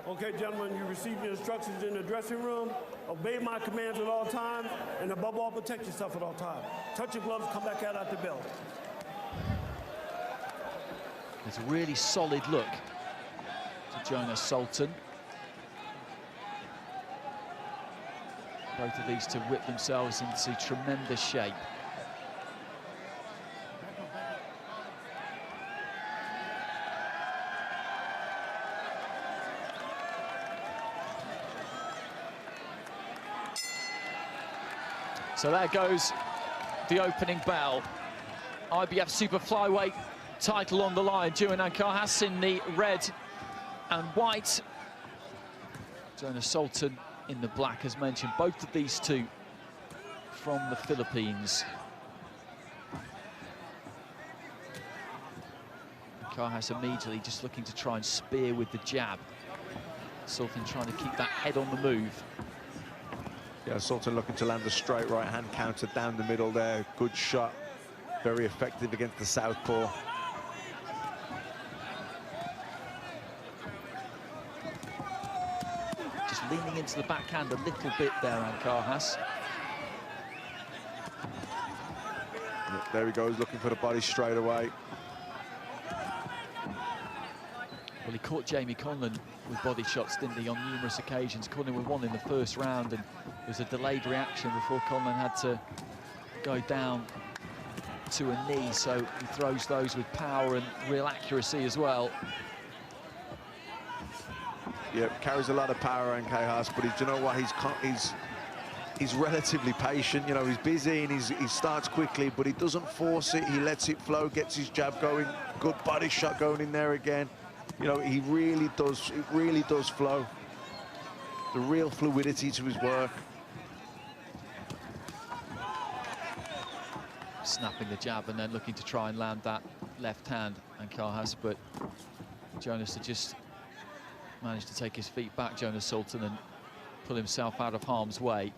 Okay, gentlemen, you received your instructions in the dressing room. Obey my commands at all times, and above all, protect yourself at all times. Touch your gloves, come back out at the bell. It's a really solid look to Jonas Sultan. Both of these to whip themselves into tremendous shape. So there goes the opening bell. IBF Super Flyweight title on the line. Jerwin Ancajas in the red and white. Jonas Sultan in the black, as mentioned. Both of these two from the Philippines. Ancajas immediately just looking to try and spear with the jab. Sultan trying to keep that head on the move. Yeah, Sultan looking to land a straight right-hand counter down the middle there. Good shot, very effective against the southpaw. Just leaning into the backhand a little bit there, Ancajas. There he goes, looking for the body straight away. Well, he caught Jamie Conlan with body shots, didn't he, on numerous occasions. Caught him with one in the first round, and there was a delayed reaction before Conlan had to go down to a knee, so he throws those with power and real accuracy as well. Yeah, carries a lot of power, Ancajas, but you know what? He's relatively patient. You know, he's busy and he starts quickly, but he doesn't force it. He lets it flow, gets his jab going. Good body shot going in there again. You know, he really does. It really does flow. The real fluidity to his work. Snapping the jab and then looking to try and land that left hand, Ancajas, but Jonas had just managed to take his feet back, Jonas Sultan, and pull himself out of harm's way.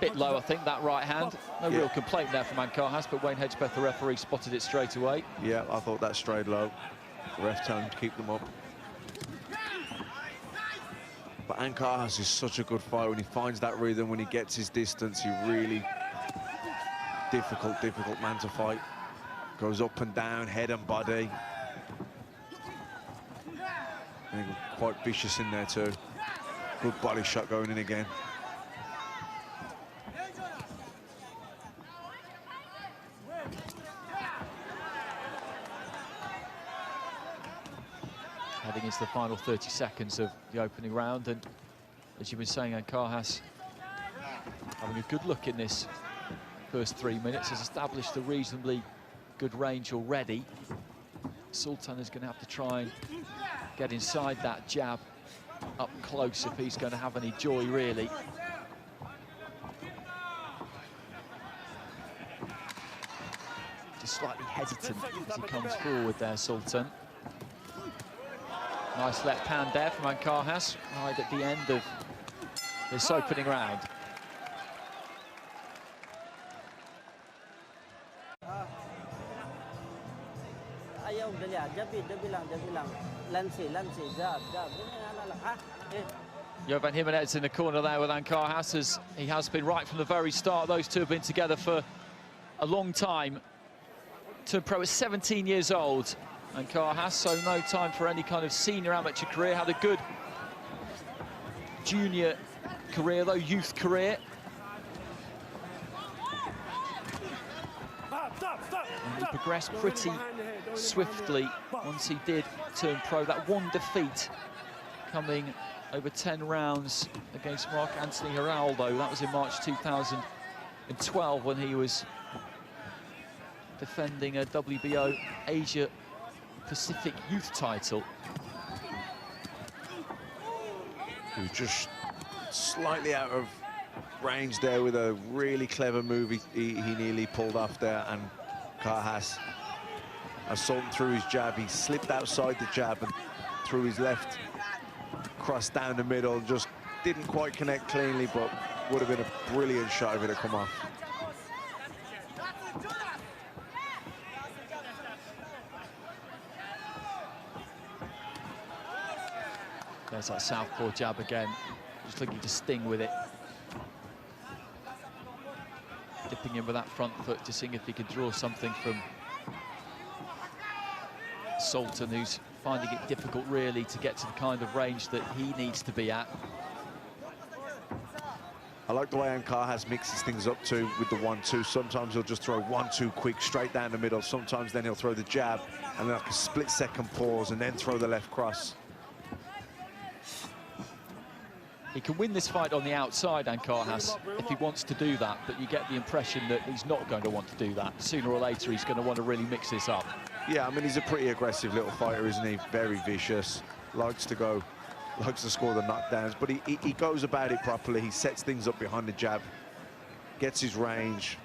Bit low, I think, that right hand. No real complaint there from Ancajas, but Wayne Hedgebeth, the referee, spotted it straight away. Yeah, I thought that straight low. The ref telling him to keep them up. But Ancajas is such a good fighter. When he finds that rhythm, when he gets his distance, he really difficult man to fight. Goes up and down, head and body. And quite vicious in there too. Good body shot going in again. Heading into the final 30 seconds of the opening round, and as you've been saying, Ancajas having a good look in this first 3 minutes, has established a reasonably good range already. Sultan is going to have to try and get inside that jab up close if he's going to have any joy, really. Just slightly hesitant as he comes forward there, Sultan. Nice left hand there from Ancajas, right at the end of this opening round. Jovan Jimenez in the corner there with Ancajas, as he has been right from the very start. Those two have been together for a long time. Turned pro at 17 years old, Ancajas, so no time for any kind of senior amateur career. Had a good junior career, though, youth career. And he progressed pretty swiftly once he did turn pro. That one defeat coming over 10 rounds against Mark Anthony Geraldo. That was in March 2012 when he was defending a WBO Asia Pacific youth title. He was just slightly out of range there with a really clever move he nearly pulled off there, and Ancajas, as Sultan threw his jab, he slipped outside the jab and threw his left cross down the middle. Just didn't quite connect cleanly, but would have been a brilliant shot if it had come off. There's that southpaw jab again, just looking to sting with it. Dipping in with that front foot, just seeing if he could draw something from Sultan, who's finding it difficult really to get to the kind of range that he needs to be at. I like the way Ancajas mixes things up too with the 1-2. Sometimes he'll just throw 1-2 quick straight down the middle. Sometimes then he'll throw the jab and then like a split-second pause and then throw the left cross. He can win this fight on the outside, Ancajas, if he wants to do that, but you get the impression that he's not going to want to do that. Sooner or later, he's going to want to really mix this up. Yeah, I mean, he's a pretty aggressive little fighter, isn't he? Very vicious, likes to score the knockdowns, but he goes about it properly. He sets things up behind the jab, gets his range,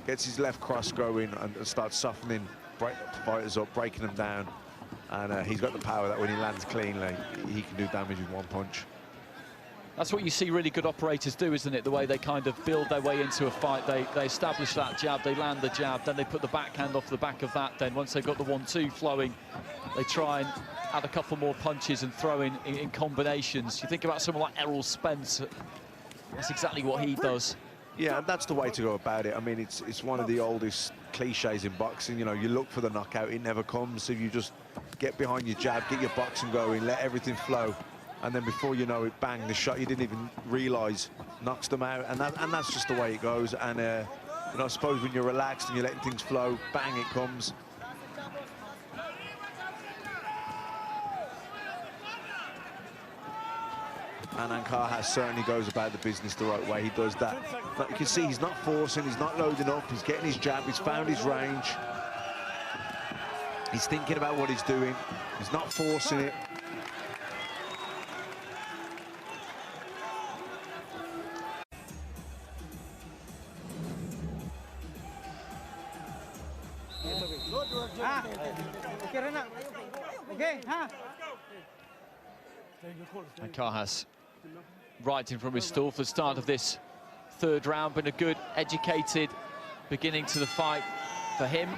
gets his left cross going and starts softening fighters up, breaking them down. And he's got the power that when he lands cleanly, he can do damage with one punch. That's what you see really good operators do, isn't it? The way they kind of build their way into a fight. They establish that jab, they land the jab, then they put the backhand off the back of that. Then once they've got the 1-2 flowing, they try and add a couple more punches and throw in combinations. You think about someone like Errol Spence, that's exactly what he does. Yeah, and that's the way to go about it. I mean, it's one of the oldest cliches in boxing. You know, you look for the knockout, it never comes. So you just get behind your jab, get your boxing going, let everything flow. And then before you know it, bang, the shot you didn't even realise knocks them out. And that's just the way it goes. And, you know, I suppose when you're relaxed and you're letting things flow, bang, it comes. And Ancajas certainly goes about the business the right way. He does that. But you can see he's not forcing, he's not loading up, he's getting his jab, he's found his range. He's thinking about what he's doing. He's not forcing it. Ancajas rising from his stool for the start of this third round, but a good, educated beginning to the fight for him.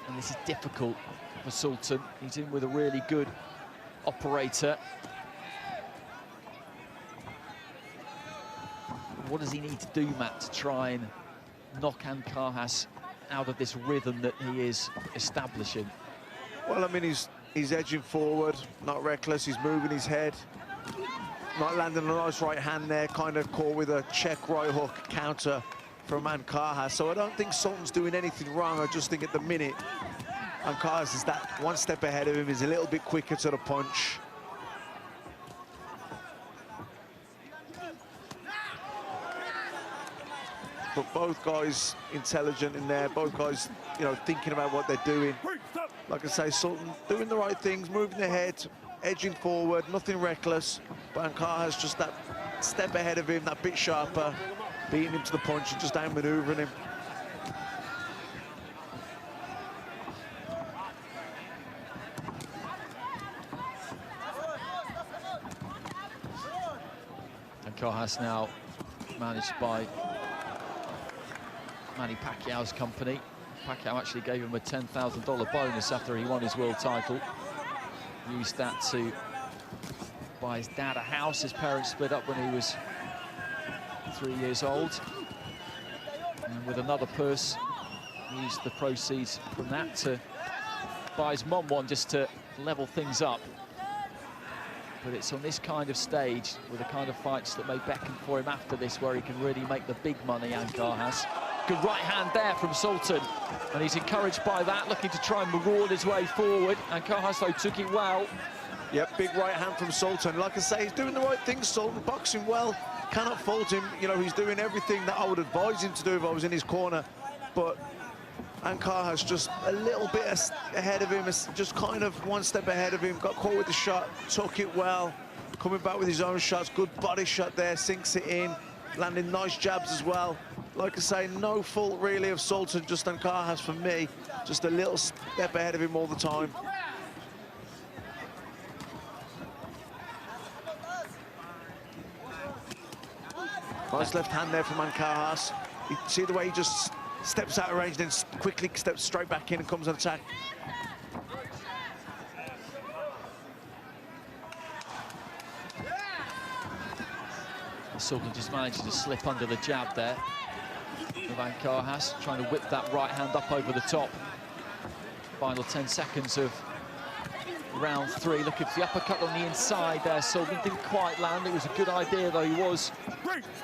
And this is difficult for Sultan. He's in with a really good operator. What does he need to do, Matt, to try and knock Ancajas out of this rhythm that he is establishing? Well, I mean, he's edging forward, not reckless, he's moving his head, not landing a nice right hand there, kind of caught with a check right hook counter from Ancajas. So I don't think Sultan's doing anything wrong. I just think at the minute, Ancajas is that one step ahead of him, is a little bit quicker to the punch. But both guys intelligent in there, both guys, you know, thinking about what they're doing. Like I say, Sultan doing the right things, moving the head, edging forward, nothing reckless. But Ancajas just that step ahead of him, that bit sharper, beating him to the punch and just outmaneuvering him. Ancajas now managed by Manny Pacquiao's company. Pacquiao actually gave him a $10,000 bonus after he won his world title. Used that to buy his dad a house. His parents split up when he was 3 years old. And with another purse, he used the proceeds from that to buy his mum one, just to level things up. But it's on this kind of stage, with the kind of fights that may beckon for him after this, where he can really make the big money, Ancajas. Good right hand there from Sultan, and he's encouraged by that, looking to try and maraud his way forward. Ancajas, though, took it well. Yep, big right hand from Sultan. Like I say, he's doing the right thing, Sultan, boxing well. Cannot fault him. You know, he's doing everything that I would advise him to do if I was in his corner. But Ancajas just a little bit ahead of him, just kind of one step ahead of him. Got caught with the shot, took it well. Coming back with his own shots, good body shot there, sinks it in. Landing nice jabs as well. Like I say, no fault really of Sultan, just Ancajas for me. Just a little step ahead of him all the time. Nice left hand there from Ancajas. You see the way he just steps out of range, then quickly steps straight back in and comes on attack. Sultan just managing to slip under the jab there. Ancajas trying to whip that right hand up over the top. Final 10 seconds of round 3. Looking for the uppercut on the inside there. Sultan didn't quite land. It was a good idea, though. He was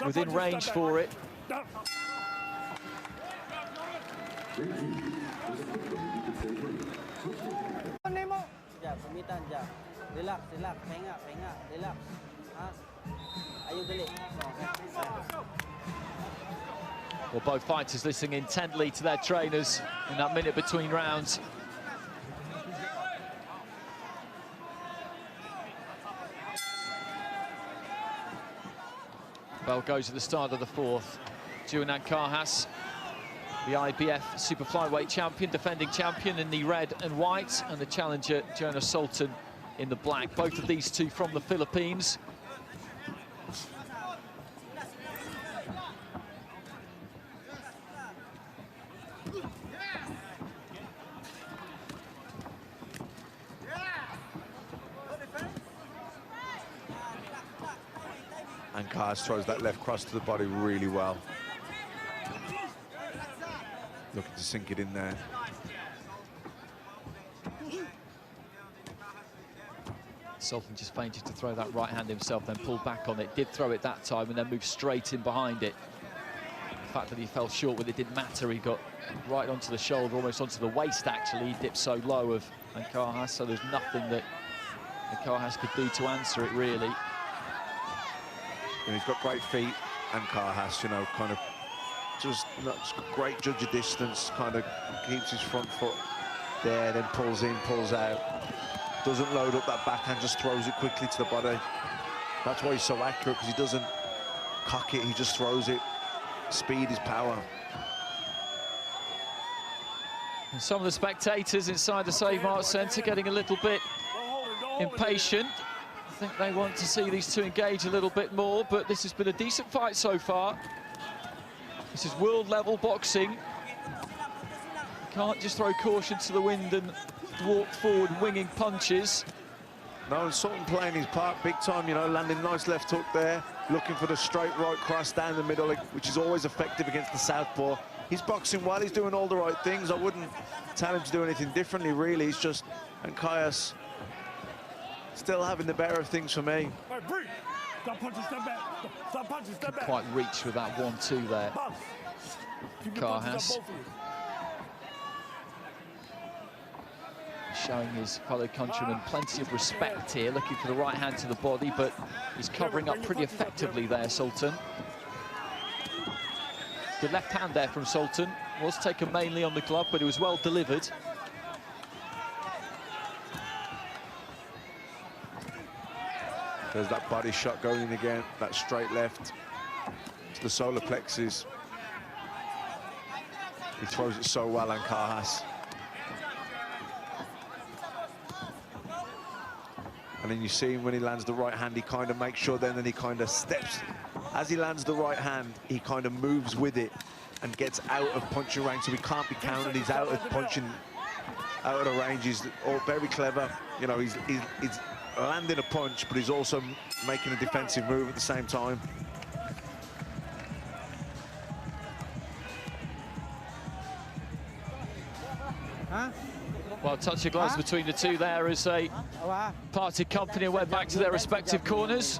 within range for it. Relax, relax, pahinga, relax. Ayaw dali. Well, both fighters listening intently to their trainers in that minute between rounds. Bell goes at the start of the 4th. Jerwin Ancajas, the IBF super flyweight champion, defending champion in the red and white, and the challenger Jonas Sultan in the black. Both of these two from the Philippines. Ancajas throws that left cross to the body really well. Looking to sink it in there. Sultan just feinted to throw that right hand himself, then pulled back on it. Did throw it that time and then moved straight in behind it. The fact that he fell short with it didn't matter. He got right onto the shoulder, almost onto the waist, actually. He dipped so low of Ancajas, so there's nothing that Ancajas could do to answer it, really. And he's got great feet, Ancajas, you know, kind of just great judge of distance, kind of keeps his front foot there, then pulls in, pulls out. Doesn't load up that backhand, just throws it quickly to the body. That's why he's so accurate, because he doesn't cock it, he just throws it. Speed is power. And some of the spectators inside the Save Mart Centre getting a little bit impatient. I think they want to see these two engage a little bit more, but this has been a decent fight so far. This is world-level boxing. You can't just throw caution to the wind and walk forward winging punches. No, and Sultan playing his part big time, you know, landing a nice left hook there, looking for the straight right cross down the middle, which is always effective against the southpaw. He's boxing well, he's doing all the right things. I wouldn't tell him to do anything differently, really. It's just Ancajas still having the better of things for me. Stop punching, step back. Stop punching, step back. Quite reach with that 1-2 there. Ancajas showing his fellow countrymen plenty of respect here, looking for the right hand to the body, but he's covering up pretty effectively there, Sultan. Good left hand there from Sultan. Was taken mainly on the glove, but it was well delivered. There's that body shot going in again, that straight left to the solar plexus. He throws it so well, Ancajas. And then you see him when he lands the right hand, he kind of makes sure then he kind of steps. As he lands the right hand, he kind of moves with it and gets out of punching range, so he can't be countered. He's out of punching, out of the range. He's all very clever. You know, he's landing a punch, but he's also making a defensive move at the same time. Well, touch of gloves between the two there as they parted company and went back to their respective corners.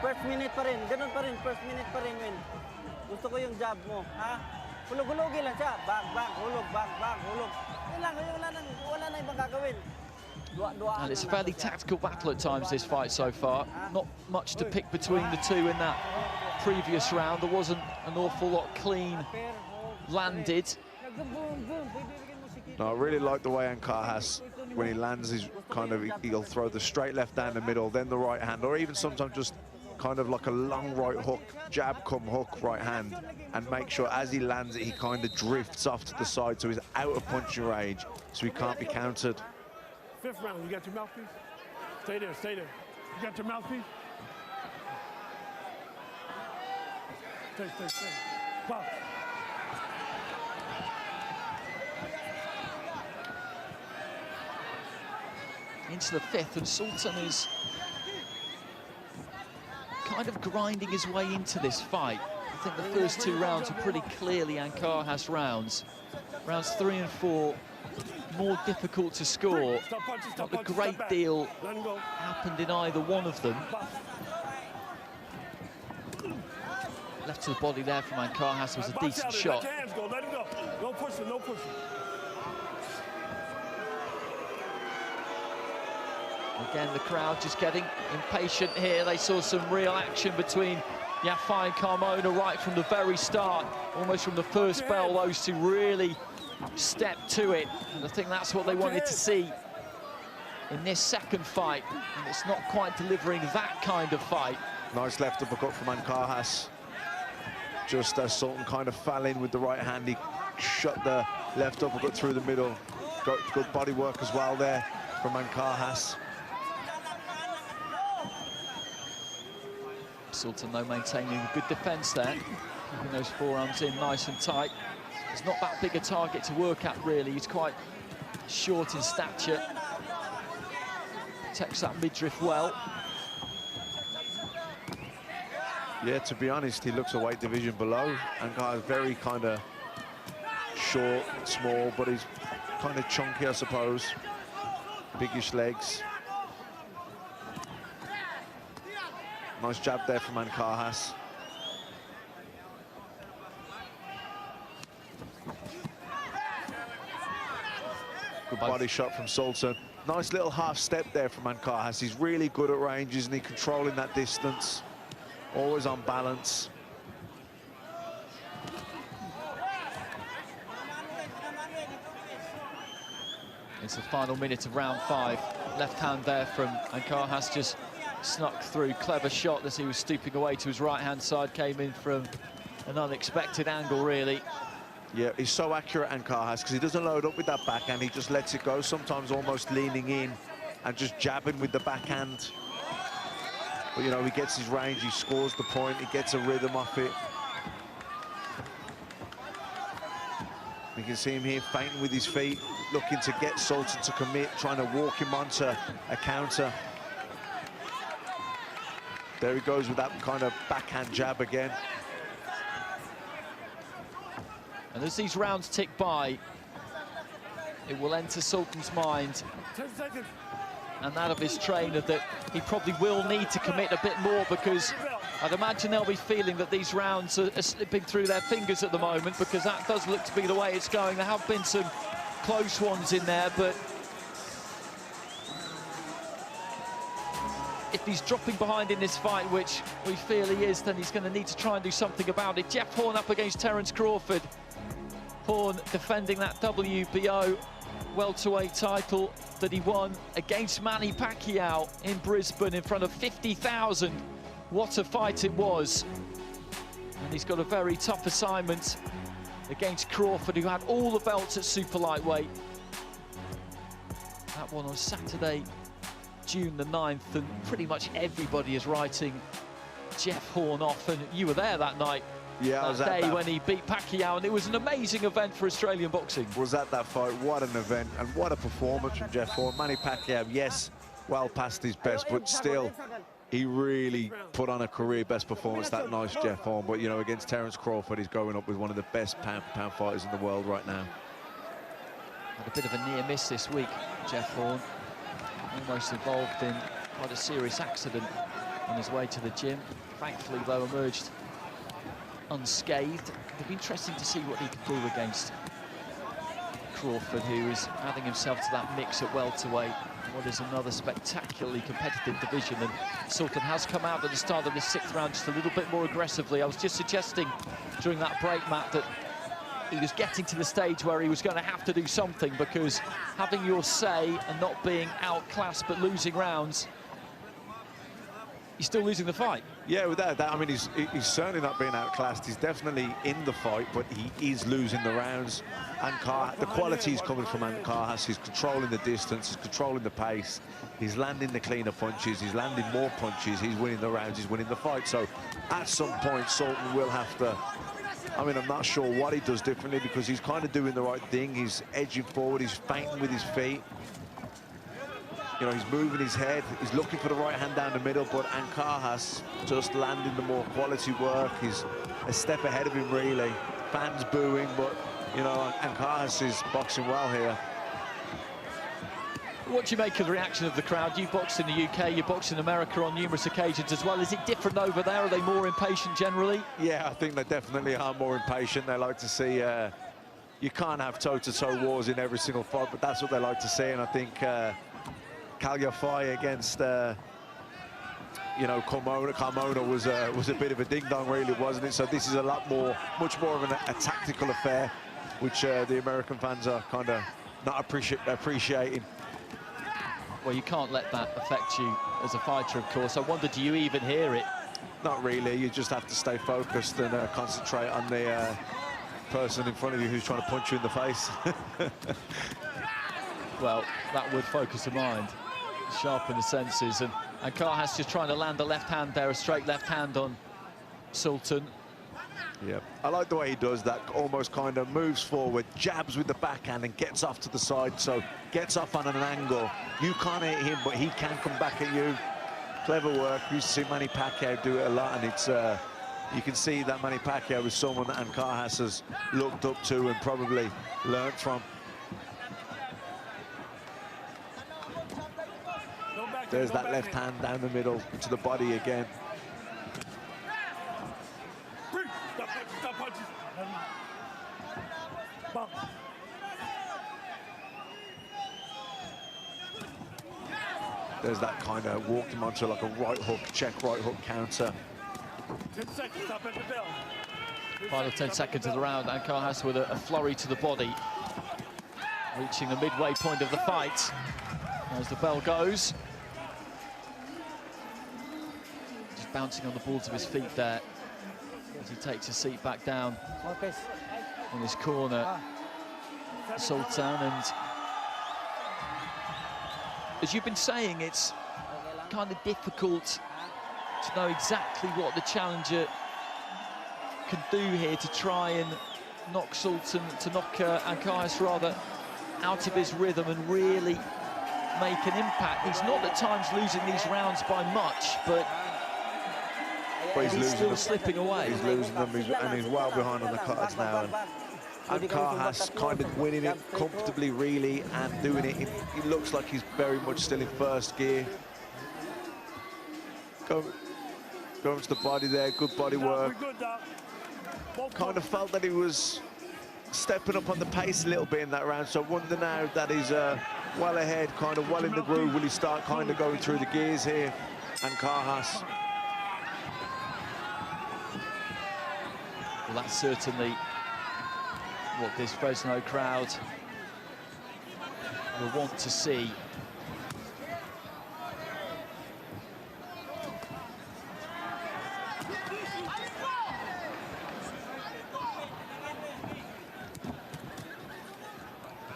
First minute pa rin, ganun pa rin, first minute pa rin, Win. Gusto ko yung jab mo, ha? Hulog-hulogin lang siya, back, hulog, back, hulog. Wala na ibang gagawin. And it's a fairly tactical battle at times, this fight so far. Not much to pick between the two in that previous round. There wasn't an awful lot clean landed. No, I really like the way Ancajas, when he lands, he's kind of, he'll throw the straight left down the middle, then the right hand, or even sometimes just kind of like a long right hook, jab come hook right hand, and make sure as he lands it, he kind of drifts off to the side, so he's out of punching range, so he can't be countered. 5th round, you got your mouthpiece? Stay there, stay there. You got your mouthpiece? Stay. Pop. Into the 5th, and Sultan is kind of grinding his way into this fight. I think the first 2 rounds were pretty clearly Ancajas rounds. Rounds 3 and 4, more difficult to score. Not a great deal happened in either one of them. Left to the body there from Ancajas was a decent shot. Let him go. No pushing, no pushing. Again, the crowd just getting impatient here. They saw some real action between Yafai and Carmona right from the very start. Almost from the first bell, those two really stepped to it. And I think that's what they wanted to see in this second fight. And it's not quite delivering that kind of fight. Nice left uppercut from Ancajas. Just as Sultan kind of fell in with the right hand, he shot the left uppercut through the middle. Got good body work as well there from Ancajas. Sultan, though, maintaining a good defence there, keeping those forearms in nice and tight. It's not that big a target to work at, really. He's quite short in stature. Protects that midriff well. Yeah, to be honest, he looks a weight division below. Ancajas very kind of short, small, but he's kind of chunky, I suppose. Biggish legs. Nice jab there from Ancajas. Good body shot from Sultan. Nice little half step there from Ancajas. He's really good at range, isn't he? Controlling that distance. Always on balance. It's the final minute of round 5. Left hand there from Ancajas, just snuck through. Clever shot as he was stooping away to his right-hand side. Came in from an unexpected angle, really. Yeah, he's so accurate, Ancajas, because he doesn't load up with that backhand. He just lets it go, sometimes almost leaning in and just jabbing with the backhand. But, you know, he gets his range, he scores the point, he gets a rhythm off it. You can see him here feinting with his feet, looking to get Sultan to commit, trying to walk him onto a counter. There he goes with that kind of backhand jab again. And as these rounds tick by, it will enter Sultan's mind 10 seconds. and that of his trainer that he probably will need to commit a bit more, because I'd imagine they'll be feeling that these rounds are slipping through their fingers at the moment, because that does look to be the way it's going. There have been some close ones in there, but if he's dropping behind in this fight, which we feel he is, then he's going to need to try and do something about it. Jeff Horn up against Terence Crawford. Horn defending that WBO welterweight title that he won against Manny Pacquiao in Brisbane in front of 50,000. What a fight it was. And he's got a very tough assignment against Crawford, who had all the belts at super lightweight. That one on Saturday, June the 9th, and pretty much everybody is writing Jeff Horn off, and you were there that night. Yeah, I was that at day that. when he beat Pacquiao, and it was an amazing event for Australian boxing. Was at that fight, what an event, and what a performance from Jeff Horn. Manny Pacquiao, yes, well past his best, but still, he really put on a career best performance that night, Jeff Horn. But, you know, against Terence Crawford, he's going up with one of the best pound-for-pound fighters in the world right now. Had a bit of a near miss this week, Jeff Horn. Almost involved in quite a serious accident on his way to the gym. Thankfully, though, emerged unscathed. It'll be interesting to see what he can do against Crawford, who is adding himself to that mix at welterweight. What is another spectacularly competitive division, and Sultan has come out at the start of this 6th round just a little bit more aggressively. I was just suggesting during that break, Matt, that he was getting to the stage where he was going to have to do something, because having your say and not being outclassed but losing rounds, he's still losing the fight. Yeah, without that, I mean, he's certainly not being outclassed. He's definitely in the fight, but he is losing the rounds. The quality is coming from Ancajas. He's controlling the distance, he's controlling the pace, he's landing the cleaner punches, he's landing more punches, he's winning the rounds, he's winning the fight. So at some point, Sultan will have to, I mean, I'm not sure what he does differently, because he's kind of doing the right thing. He's edging forward, he's feinting with his feet. You know, he's moving his head, he's looking for the right hand down the middle, but Ancajas just landing the more quality work. He's a step ahead of him, really. Fans booing, but, you know, Ancajas is boxing well here. What do you make of the reaction of the crowd? You boxed in the UK, you boxed in America on numerous occasions as well. Is it different over there? Are they more impatient generally? Yeah, I think they definitely are more impatient. They like to see, you can't have toe-to-toe wars in every single fight, but that's what they like to see. And I think Cagliafai against, you know, Carmona was a bit of a ding-dong, really, wasn't it? So this is a lot more, much more of a tactical affair, which the American fans are kind of not appreciating. Well, you can't let that affect you as a fighter, of course. I wonder, do you even hear it? Not really. You just have to stay focused and concentrate on the person in front of you who's trying to punch you in the face. Well, that would focus the mind, sharpen the senses, and Ancajas just trying to land a left hand there, a straight left hand on Sultan. Yeah, I like the way he does that, almost kind of moves forward, jabs with the backhand and gets off to the side, so gets off on an angle. You can't hit him, but he can come back at you. Clever work. We used to see Manny Pacquiao do it a lot, and it's you can see that Manny Pacquiao is someone that Ancajas has looked up to and probably learnt from. There's that left hand down the middle to the body again. Stop punches. Bump. There's that kind of walked him onto like a right hook, check right hook counter. 10 seconds, stop at the bell. Final 10 seconds of the round, Ancajas with a flurry to the body, reaching the midway point of the fight. As the bell goes, just bouncing on the balls of his feet there as he takes his seat back down in his corner. Sultan, and as you've been saying, it's kind of difficult to know exactly what the challenger can do here to try and knock Sultan, to knock Ancajas rather, out of his rhythm and really make an impact. He's not at times losing these rounds by much, but he's still slipping away. He's losing them, and he's well behind on the cards now. And Ancajas kind of winning it comfortably, really, and doing it. It looks like he's very much still in first gear. Going to the body there, good body work. Kind of felt that he was stepping up on the pace a little bit in that round, so I wonder now that he's well ahead, kind of well in the groove. Will he start kind of going through the gears here? Ancajas. Well, that's certainly what this Fresno crowd will want to see.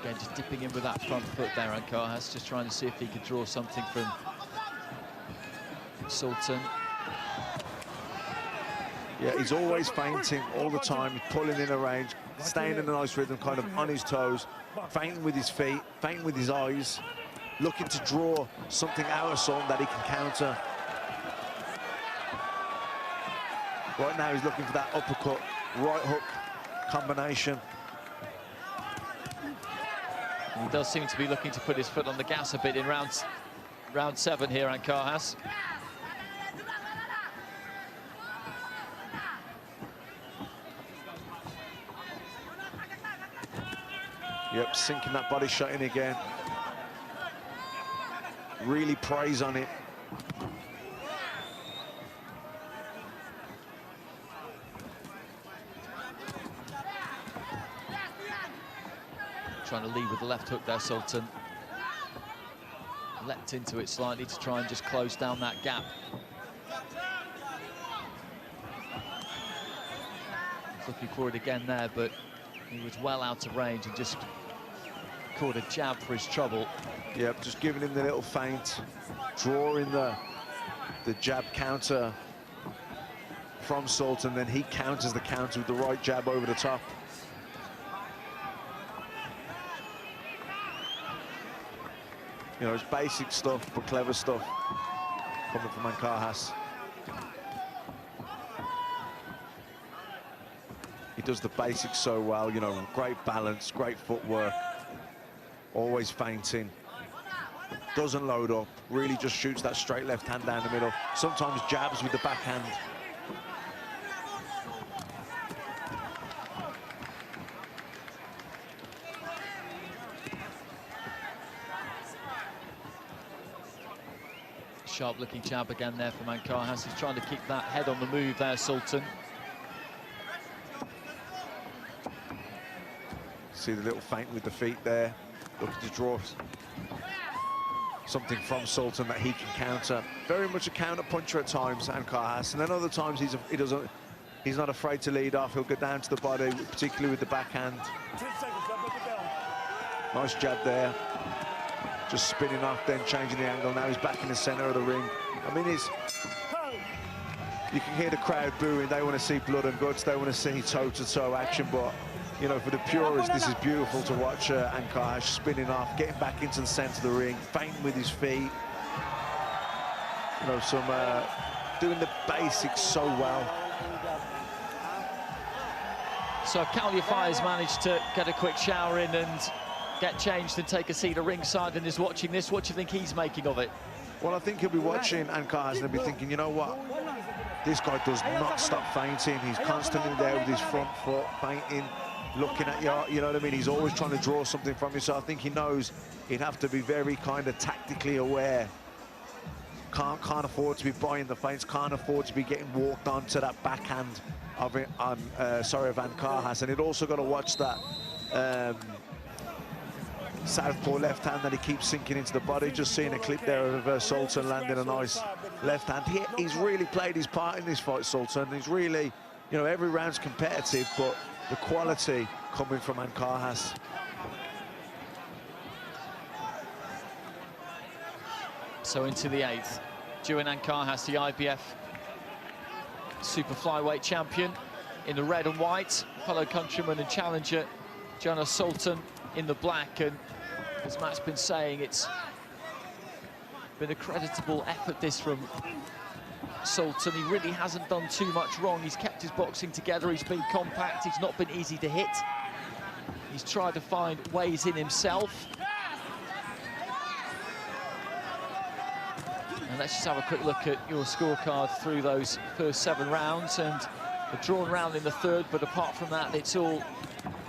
Again, just dipping in with that front foot there, Ancajas, just trying to see if he could draw something from Sultan. Yeah, he's always feinting all the time, pulling in a range, staying in a nice rhythm, kind of on his toes, feinting with his feet, feinting with his eyes, looking to draw something out of Sultan that he can counter. Right now he's looking for that uppercut, right hook combination. He does seem to be looking to put his foot on the gas a bit in round 7 here, Ancajas. Yep, sinking that body shot in again. Really preys on it. Trying to lead with the left hook there, Sultan. Leapt into it slightly to try and just close down that gap. He's looking for it again there, but he was well out of range and just caught a jab for his trouble. Yep, just giving him the little feint, drawing the jab counter from Sultan, then he counters the counter with the right jab over the top. You know, it's basic stuff, but clever stuff coming from Ancajas. He does the basics so well, you know, great balance, great footwork, always feinting, doesn't load up, really just shoots that straight left hand down the middle, sometimes jabs with the backhand. Sharp-looking jab again there from Ancajas. He's trying to keep that head on the move there, Sultan. See the little feint with the feet there, looking to draw something from Sultan that he can counter. Very much a counter puncher at times, Ancajas, and then other times he's not afraid to lead off. He'll go down to the body, particularly with the backhand. 10 seconds, up the bell. Nice jab there. Just spinning off, then changing the angle. Now he's back in the center of the ring. I mean, you can hear the crowd booing. They want to see blood and guts. They want to see toe-to-toe action, but you know, for the purists, this is beautiful to watch. Ancajas spinning off, getting back into the center of the ring, feinting with his feet. You know, doing the basics so well. So Calify has managed to get a quick shower in and get changed and take a seat at ringside and is watching this. What do you think he's making of it? Well, I think he'll be watching Ancajas and he'll be thinking, you know what? This guy does not stop feinting. He's constantly there with his front foot, feinting, looking at you, you know what I mean? He's always trying to draw something from you, so I think he knows he'd have to be very kind of tactically aware. Can't afford to be buying the feints, can't afford to be getting walked onto that backhand of Ancajas, and he'd also got to watch that southpaw left hand that he keeps sinking into the body. Just seeing a clip there of Sultan landing a nice left hand. He's really played his part in this fight, Sultan. He's really, you know, every round's competitive, but the quality coming from Ancajas. So into the 8th, Jerwin Ancajas, the IBF super flyweight champion, in the red and white. Fellow countryman and challenger Jonas Sultan in the black, and as Matt's been saying, it's been a creditable effort this from Sultan. He really hasn't done too much wrong. He's kept his boxing together, he's been compact, he's not been easy to hit. He's tried to find ways in himself. And let's just have a quick look at your scorecard through those first 7 rounds, and a drawn round in the 3rd, but apart from that, it's all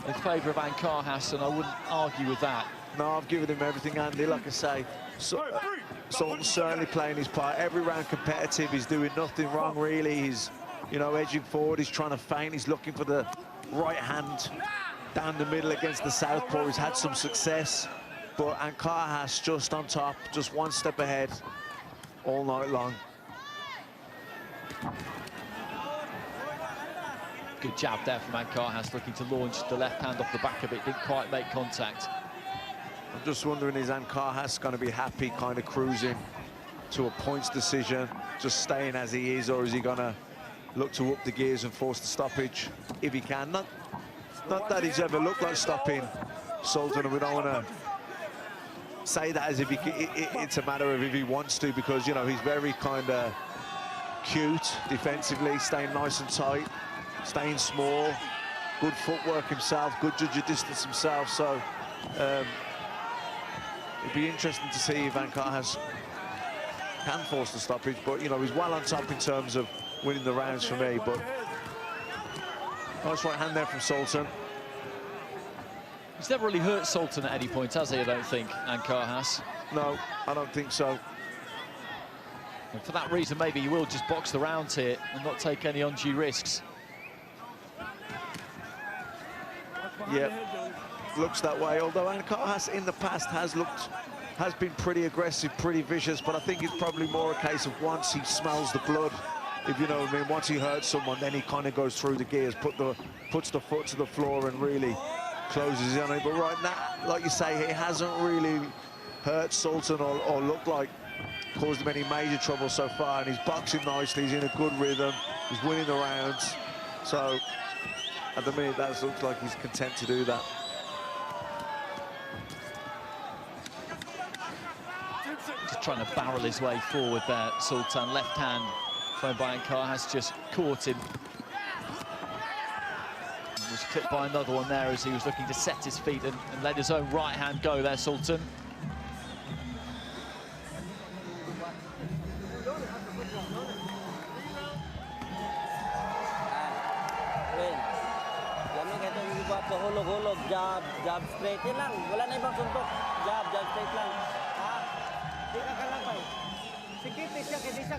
in favour of Ancajas, and I wouldn't argue with that. No, I've given him everything, Andy. Like I say, Sultan's certainly playing his part. Every round competitive, he's doing nothing wrong, really. He's, you know, edging forward, he's trying to feint, he's looking for the right hand down the middle against the southpaw. He's had some success, but Ancajas just on top, just one step ahead all night long. Good jab there from Ancajas, looking to launch the left hand off the back of it, didn't quite make contact. I'm just wondering, is Ancajas going to be happy kind of cruising to a points decision, just staying as he is, or is he going to look to up the gears and force the stoppage if he can? Not that he's ever looked like stopping Sultan, and we don't want to say that as if it's a matter of if he wants to, because, you know, he's very kind of cute defensively, staying nice and tight, staying small, good footwork himself, good judge of distance himself, so it'd be interesting to see if Ancajas can force the stoppage, but, you know, he's well on top in terms of winning the rounds for me. But nice right hand there from Sultan. He's never really hurt Sultan at any point, has he, I don't think, Ancajas? No, I don't think so. And for that reason, maybe he will just box the rounds here and not take any undue risks. Yeah, looks that way, although Ancajas in the past has been pretty aggressive, pretty vicious, but I think it's probably more a case of once he smells the blood, if you know what I mean, once he hurts someone, then he kind of goes through the gears, puts the foot to the floor and really closes in on it. But right now, like you say, he hasn't really hurt Sultan or looked like caused him any major trouble so far, and he's boxing nicely, he's in a good rhythm, he's winning the rounds, so at the minute that looks like he's content to do that. Just trying to barrel his way forward there. Sultan, left hand thrown by Ancajas, just caught him. And was clipped by another one there as he was looking to set his feet and let his own right hand go there, Sultan. Hulog, jab, straight. Yan lang. Wala na ibang suntok. Jab, straight lang. Ha? Di ka kalabay. Sikipin siya, kasi siya.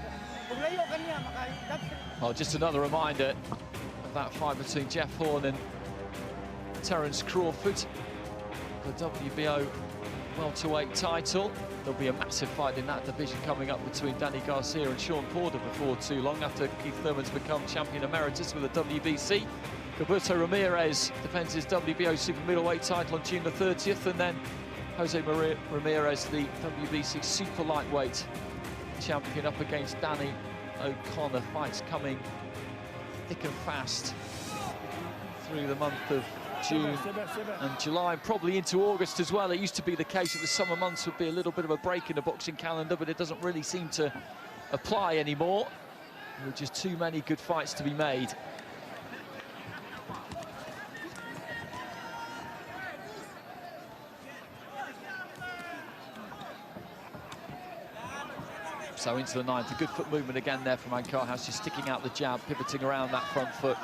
Kung layo ka niya, jab straight. Oh, just another reminder of that fight between Jeff Horn and Terence Crawford. The WBO welterweight title. There'll be a massive fight in that division coming up between Danny Garcia and Sean Porter before too long, after Keith Thurman's become champion emeritus with the WBC. Gilberto Ramirez defends his WBO super middleweight title on June the 30th, and then Jose Ramirez, the WBC super lightweight champion, up against Danny O'Connor. Fights coming thick and fast through the month of June and July, and probably into August as well. It used to be the case that the summer months would be a little bit of a break in the boxing calendar, but it doesn't really seem to apply anymore. There are just too many good fights to be made. So into the ninth, a good foot movement again there from Ancajas, just sticking out the jab, pivoting around that front foot.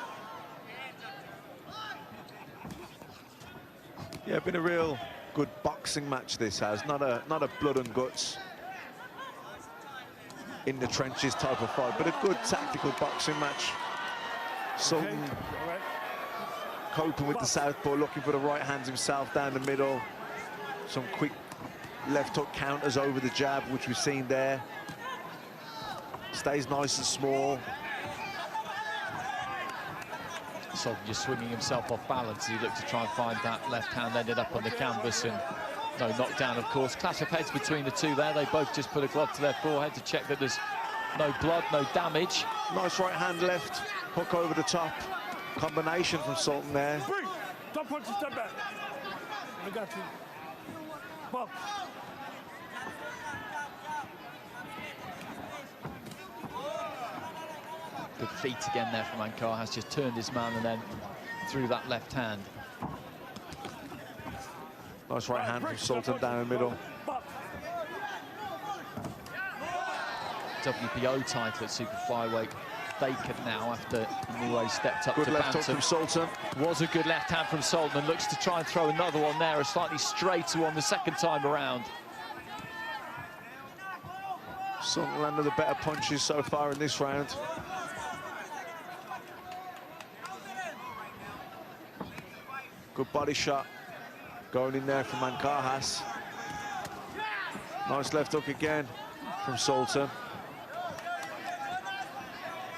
Yeah, been a real good boxing match this has, not a blood and guts in the trenches type of fight, but a good tactical boxing match. Sultan coping with the southpaw, looking for the right hands himself down the middle. Some quick left hook counters over the jab, which we've seen there. Stays nice and small. Sultan just swinging himself off balance as he looked to try and find that left hand, ended up on the canvas, and no knockdown, of course. Clash of heads between the two there. They both just put a glove to their forehead to check that there's no blood, no damage. Nice right hand, left hook over the top. Combination from Sultan there. Don't punch and step back. I got you. Bump. Good feet again there from Ancajas, just turned his man and then threw that left hand. Nice right hand from Sultan down the middle. WBO title at super flyweight vacant now after Inoue stepped up Good to left bantam. hook from Sultan. Was a good left hand from Sultan, and looks to try and throw another one there, a slightly straighter one the second time around. Sultan landed the better punches so far in this round. Good body shot going in there from Ancajas. Nice left hook again from Sultan.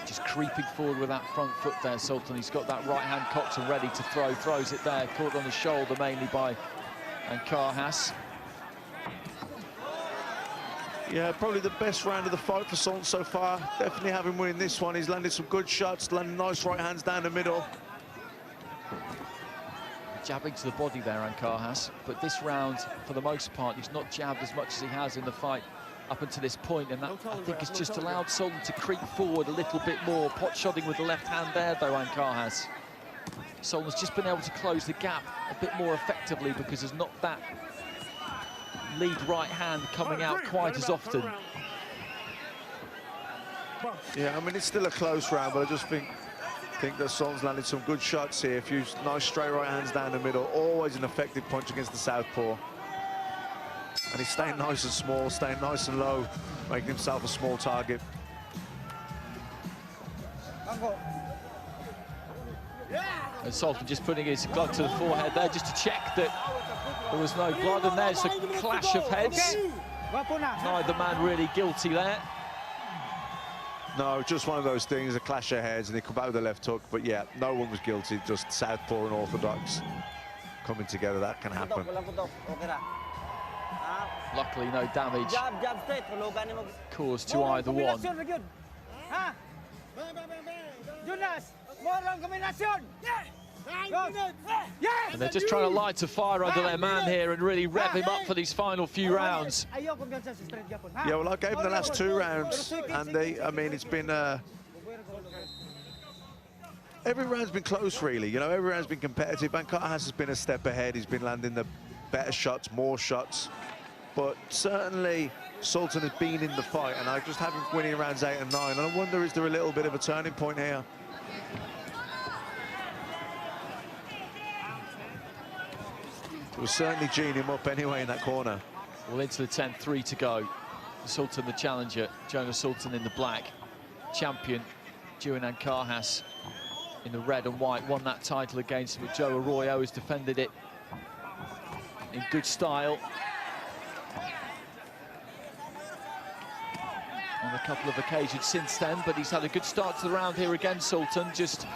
Just creeping forward with that front foot there, Sultan. He's got that right hand cocked and ready to throw. Throws it there, caught on the shoulder mainly by Ancajas. Yeah, probably the best round of the fight for Sultan so far. Definitely having winning this one. He's landed some good shots, landing nice right hands down the middle. Jabbing to the body there, Ancajas. But this round, for the most part, he's not jabbed as much as he has in the fight up until this point, and that, I think, has just allowed Sultan to creep forward a little bit more. Pot-shotting with the left hand there, though, Ancajas. Sultan's just been able to close the gap a bit more effectively because there's not that lead right hand coming out quite as often. Yeah, I mean, it's still a close round, but I just think that Sultan's landed some good shots here. A few nice straight right hands down the middle. Always an effective punch against the southpaw. And he's staying nice and small, staying nice and low, making himself a small target. And Sultan just putting his glove to the forehead there just to check that there was no blood, and there's a clash of heads. Neither man really guilty there. No, just one of those things, a clash of heads, and he come back with a left hook. But yeah, no one was guilty, just southpaw and orthodox coming together. That can happen. Luckily, no damage Jab straight. caused to either one. Jonas, more long combination. And they're just trying to light a fire under their man here and really rev him up for these final few rounds. Yeah, well, I gave him the last 2 rounds, and I mean, it's been every round's been close, really. You know, every round's been competitive. Ancajas has been a step ahead. He's been landing the better shots, more shots. But certainly, Sultan has been in the fight, and I just have him winning rounds 8 and 9. And I wonder, is there a little bit of a turning point here? It was certainly geeing him up anyway in that corner. Well, into the 10th, 3 to go. Sultan the challenger, Jonas Sultan in the black. Champion, Jerwin Ancajas in the red and white, won that title against him, but Joe Arroyo has defended it in good style. On a couple of occasions since then, but he's had a good start to the round here again, Sultan, just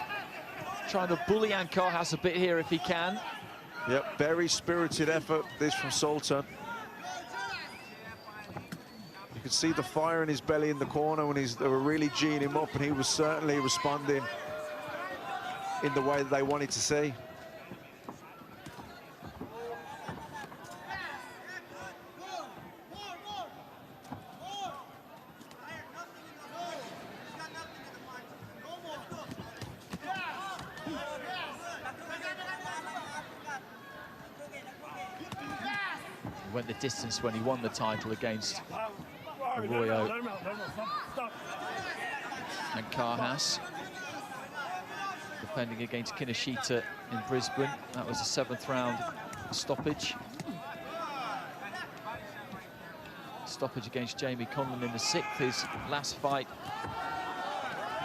trying to bully Ancajas a bit here if he can. Yep, very spirited effort, this from Sultan. You could see the fire in his belly in the corner when they were really geeing him up, and he was certainly responding in the way that they wanted to see. He went the distance when he won the title against Arroyo and Ancajas. Defending against Kinoshita in Brisbane. That was a 7th round stoppage. Stoppage against Jamie Conlon in the 6th. His last fight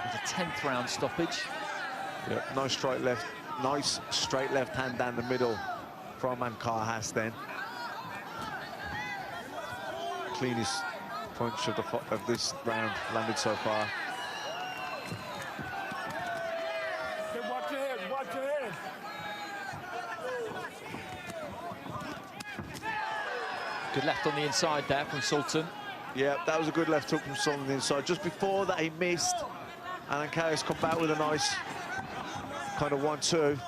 was a 10th round stoppage. Yep, nice straight left hand down the middle from Ancajas then. Cleanest punch of this round landed so far. Watch your head, watch your head. Good left on the inside there from Sultan. Yeah, that was a good left hook from Sultan on the inside. Just before that, he missed, and Ancajas come back with a nice kind of 1-2.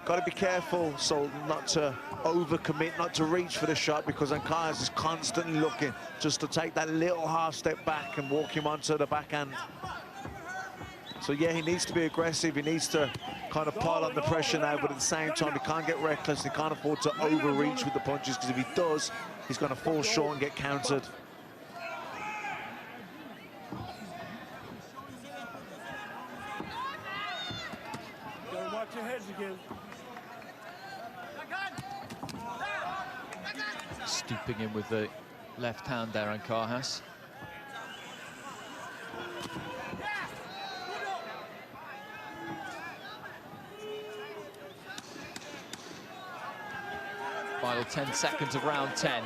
Got to be careful, Sultan, not to overcommit, not to reach for the shot, because Ancajas is constantly looking just to take that little half step back and walk him onto the backhand. So yeah, he needs to be aggressive. He needs to kind of pile on the pressure now, but at the same time, he can't get reckless. He can't afford to overreach with the punches, because if he does, he's going to fall short and get countered. Watch your heads again. Stooping in with the left hand there, Ancajas. Final 10 seconds of round 10.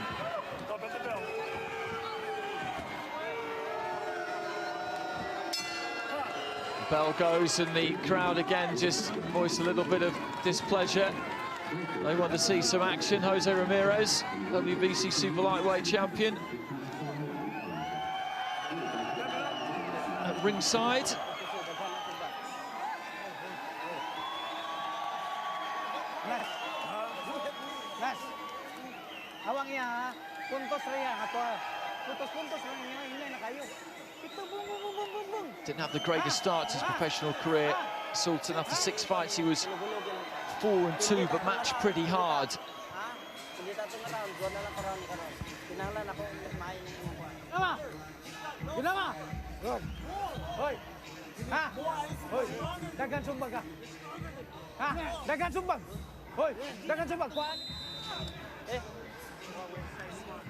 The bell goes and the crowd again just voice a little bit of displeasure. They want to see some action. Jose Ramirez, WBC super lightweight champion, at ringside. Didn't have the greatest start to his professional career. Sultan, after 6 fights, he was 4-2, but matched pretty hard.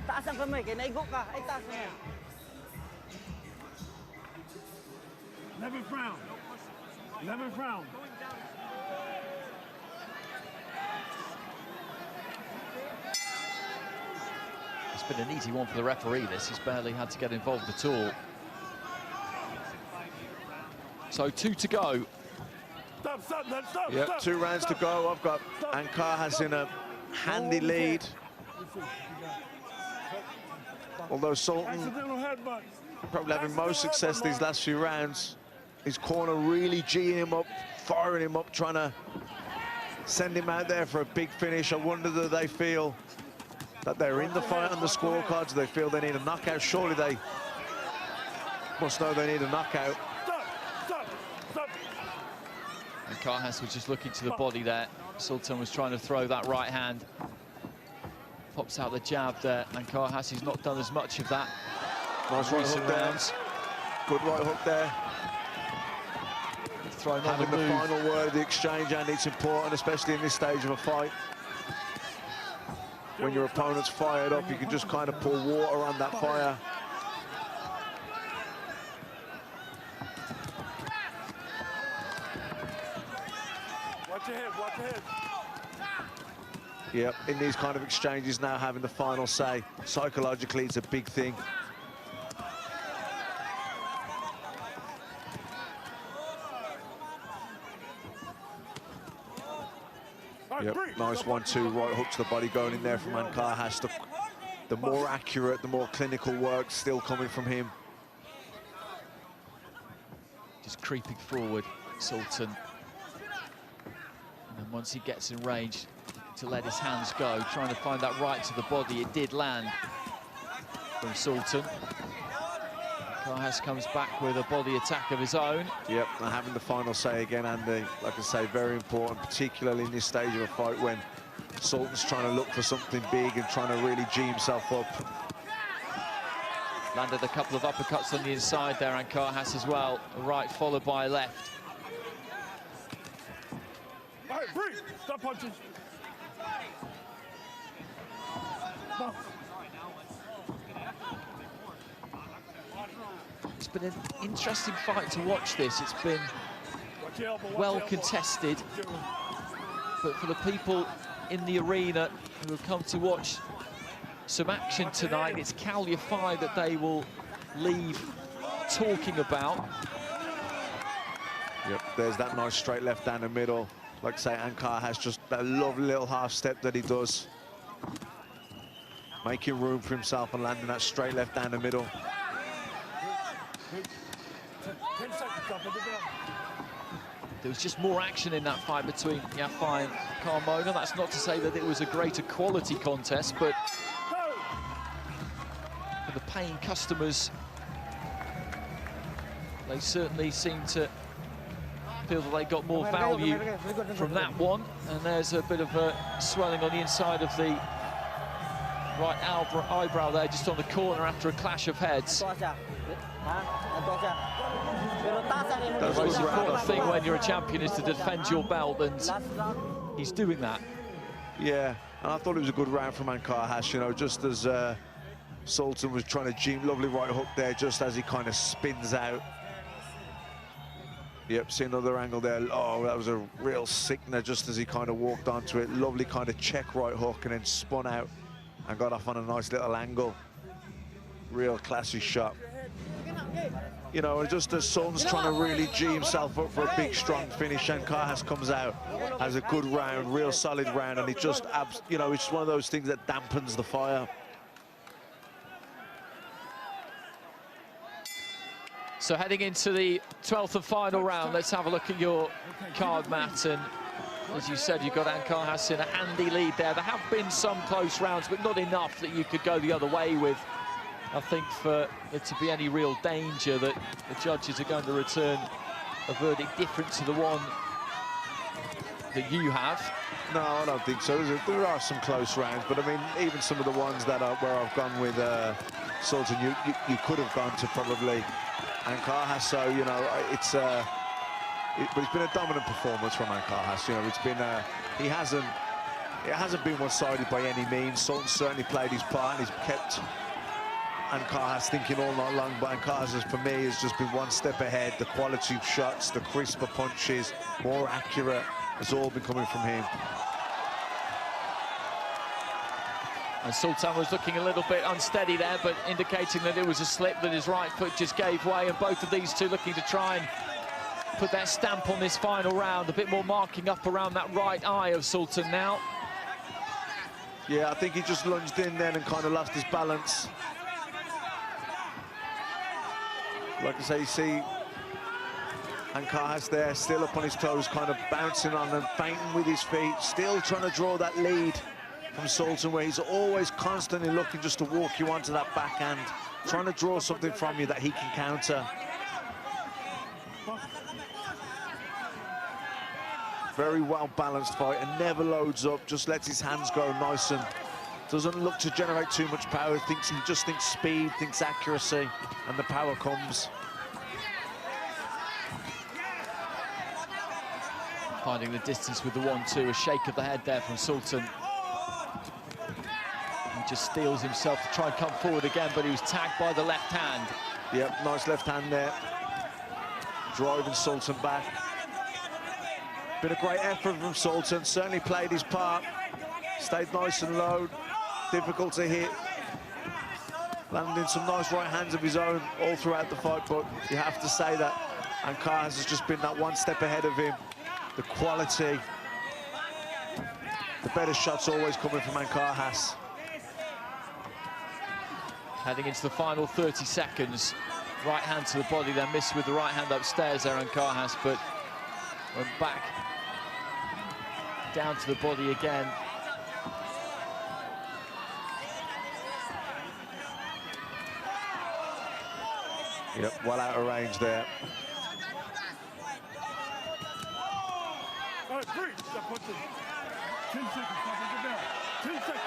Taas ang kamay, kaya naigo ka. Ay, taas na yan. Never frown. Never frown. It's been an easy one for the referee, this. He's barely had to get involved at all. So 2 to go. Stop. Yep, 2 rounds to go. I've got Ancajas in a handy lead. Although Sultan probably having most success these last few rounds. His corner really geeing him up, firing him up, trying to send him out there for a big finish. I wonder do they feel that they're in the fight on the scorecards? Do they feel they need a knockout? Surely they must know they need a knockout. Ancajas was just looking to the body there. Sultan was trying to throw that right hand. Pops out the jab there. Ancajas has not done as much of that. Nice right recent hook there. rounds. Good right hook there. Thrown on Having the the move. final word of the exchange, and it's important, especially in this stage of a fight. When your opponent's fired up, you can just kind of pour water on that fire. Watch your head, watch your head. Yep, in these kind of exchanges now, having the final say. Psychologically, it's a big thing. Yep, nice 1-2 right hook to the body going in there from Ancajas. The more accurate, the more clinical work still coming from him. Just creeping forward, Sultan. And then once he gets in range, to let his hands go, trying to find that right to the body. It did land from Sultan. Ancajas comes back with a body attack of his own. Yep, and having the final say again, Andy, like I say, very important, particularly in this stage of a fight when Sultan's trying to look for something big and trying to really G himself up. Landed a couple of uppercuts on the inside there, Ancajas as well. A right followed by a left. All right, breathe. Stop punching. It's been an interesting fight to watch this. It's been Watch your elbow, watch well your elbow. contested. But for the people in the arena who have come to watch some action tonight, it's Calia 5 that they will leave talking about. Yep, there's that nice straight left down the middle. Like I say, Ancajas has just that lovely little half step that he does. Making room for himself and landing that straight left down the middle. 10 seconds, stop it down. There was just more action in that fight between Yafai and Carmona. That's not to say that it was a greater quality contest, but for the paying customers, they certainly seem to feel that they got more value from that one. And there's a bit of a swelling on the inside of the right eyebrow there, just on the corner after a clash of heads. The most important thing when you're a champion is to defend your belt, and he's doing that. Yeah, and I thought it was a good round from Ancajas, you know, just as Sultan was trying to G, lovely right hook there, just as he kind of spins out. Yep, see another angle there. Oh, that was a real sickener just as he kind of walked onto it. Lovely kind of check right hook and then spun out and got off on a nice little angle. Real classy shot. You know, just as Sultan's trying to really G himself up for a big, strong finish, Ancajas comes out, has a good round, real solid round, and it just, you know, it's one of those things that dampens the fire. So heading into the 12th and final round, let's have a look at your card, Matt. And as you said, you've got Ancajas in a handy lead there. There have been some close rounds, but not enough that you could go the other way with. I think for there to be any real danger that the judges are going to return a verdict different to the one that you have. No, I don't think so. There are some close rounds, but I mean, even some of the ones that are where I've gone with Sultan, you could have gone to probably Ancajas. So you know, but it's been a dominant performance from Ancajas. You know, it's been it hasn't been one-sided by any means. Sultan certainly played his part, and he's kept Ancajas thinking all night long, but Ancajas for me has just been one step ahead. The quality of shots, the crisper punches, more accurate, has all been coming from him. And Sultan was looking a little bit unsteady there, but indicating that it was a slip, that his right foot just gave way, and both of these two looking to try and put their stamp on this final round. A bit more marking up around that right eye of Sultan now. Yeah, I think he just lunged in then and kind of lost his balance. Like I say, you see Ancajas there, still up on his toes, kind of bouncing on and feinting with his feet, still trying to draw that lead from Sultan, where he's always constantly looking just to walk you onto that backhand, trying to draw something from you that he can counter. Very well-balanced fight and never loads up, just lets his hands go nice and doesn't look to generate too much power. He just thinks speed, thinks accuracy, and the power comes. Finding the distance with the 1-2, a shake of the head there from Sultan. He just steels himself to try and come forward again, but he was tagged by the left hand. Yep, nice left hand there. Driving Sultan back. Been a great effort from Sultan, certainly played his part. Stayed nice and low, difficult to hit. Landing some nice right hands of his own all throughout the fight, but you have to say that Ancajas has just been that one step ahead of him. The quality, the better shots always coming from Ancajas. Heading into the final 30 seconds. Right hand to the body, then missed with the right hand upstairs there, Ancajas, but went back down to the body again. Yep, well out of range there. All right, breathe. Stop watching. 10 seconds. Stop it down. 10 seconds.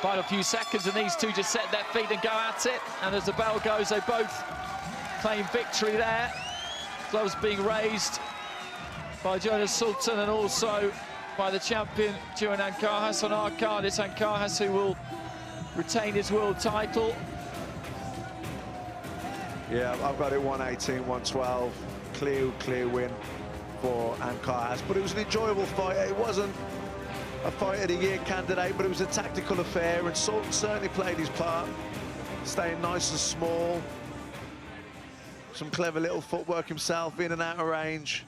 Final few seconds, and these two just set their feet and go at it. And as the bell goes, they both claim victory there. Gloves being raised by Jonas Sultan and also by the champion, Jerwin Ancajas. On our card, it's Ancajas who will retain his world title. Yeah, I've got it 118, 112. Clear win for Ancajas. But it was an enjoyable fight. It wasn't a fight of the year candidate, but it was a tactical affair, and Sultan certainly played his part, staying nice and small. Some clever little footwork himself, in and out of range.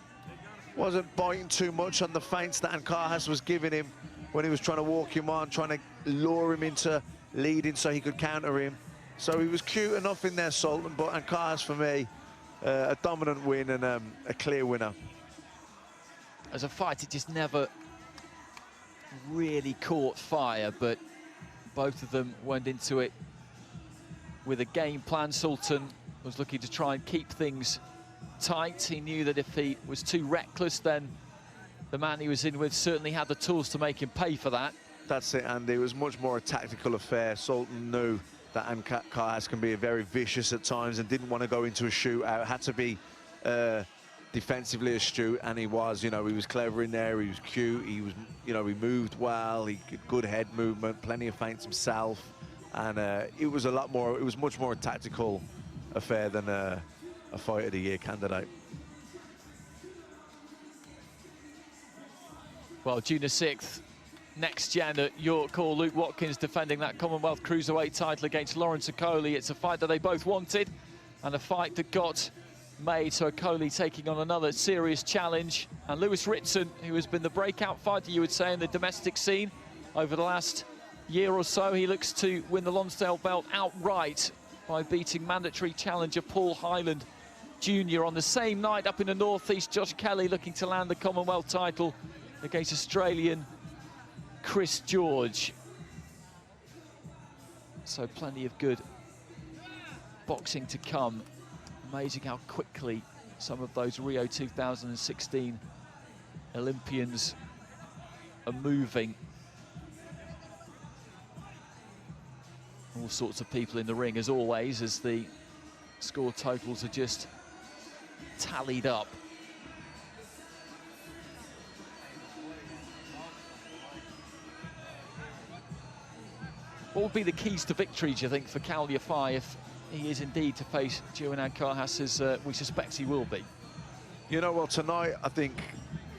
Wasn't biting too much on the feints that Ancajas was giving him when he was trying to walk him on, trying to lure him into leading so he could counter him. So he was cute enough in there, Sultan, but Ancajas, for me, a dominant win and a clear winner. As a fight, it just never really caught fire, but both of them went into it with a game plan. Sultan was looking to try and keep things tight. He knew that if he was too reckless, then the man he was in with certainly had the tools to make him pay for that. That's it, Andy. It was much more a tactical affair. Sultan knew that Ancajas can be very vicious at times and didn't want to go into a shootout. Had to be defensively astute, and he was. You know, he was clever in there. He was cute. He was, you know, he moved well. He had good head movement, plenty of feints himself, and it was a lot more. It was much more a tactical affair than a fight of the year candidate. Well, June the 6th, next gen at York Hall. Luke Watkins defending that Commonwealth Cruiserweight title against Lawrence Okoli. It's a fight that they both wanted and a fight that got made. So Okoli taking on another serious challenge. And Lewis Ritson, who has been the breakout fighter, you would say, in the domestic scene over the last year or so. He looks to win the Lonsdale belt outright by beating mandatory challenger Paul Hyland Jr. on the same night. Up in the northeast, Josh Kelly looking to land the Commonwealth title against Australian Chris George. So plenty of good boxing to come. Amazing how quickly some of those Rio 2016 Olympians are moving. All sorts of people in the ring, as always, as the score totals are just tallied up. What would be the keys to victory, do you think, for Cal Yafai if he is indeed to face Jerwin Ancajas, as we suspect he will be? You know, well, tonight, I think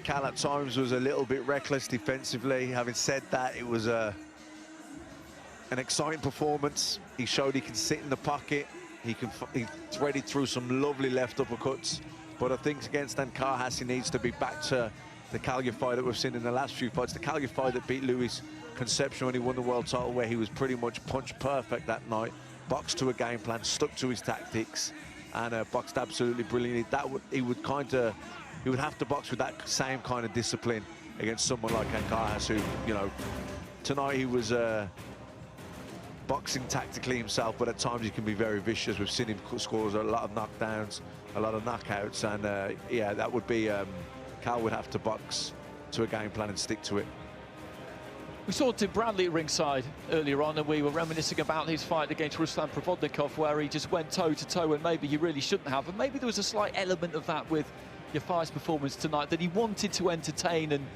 Cal at times was a little bit reckless defensively. Having said that, it was an exciting performance. He showed he can sit in the pocket. He threaded through some lovely left uppercuts. But I think against Ancajas, he needs to be back to the Cal Yafai that we've seen in the last few fights. The Cal Yafai that beat Luis Concepcion when he won the world title, where he was pretty much punch perfect that night. boxed to a game plan, stuck to his tactics, and boxed absolutely brilliantly. He would have to box with that same kind of discipline against someone like Ancajas, who, you know, tonight he was boxing tactically himself, but at times he can be very vicious. We've seen him score a lot of knockdowns, a lot of knockouts, and yeah, that would be Cal would have to box to a game plan and stick to it. We saw Tim Bradley at ringside earlier on, and we were reminiscing about his fight against Ruslan Provodnikov, where he just went toe-to-toe, and maybe he really shouldn't have. And maybe there was a slight element of that with Yafai's performance tonight, that he wanted to entertain, and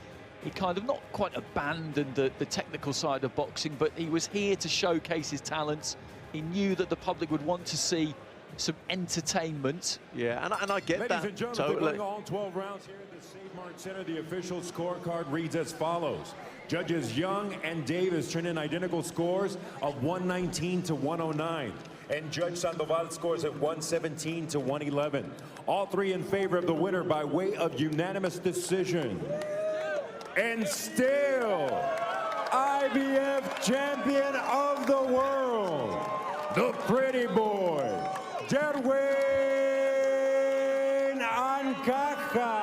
he kind of not quite abandoned the technical side of boxing, but he was here to showcase his talents. He knew that the public would want to see some entertainment. Yeah, and I get Ladies that and gentlemen, totally. going all 12 rounds here at the Save Mart Center, the official scorecard reads as follows. Judges Young and Davis turn in identical scores of 119 to 109. And Judge Sandoval scores at 117 to 111. All three in favor of the winner by way of unanimous decision. And still, IBF champion of the world, the pretty boy, Jerwin Ancajas.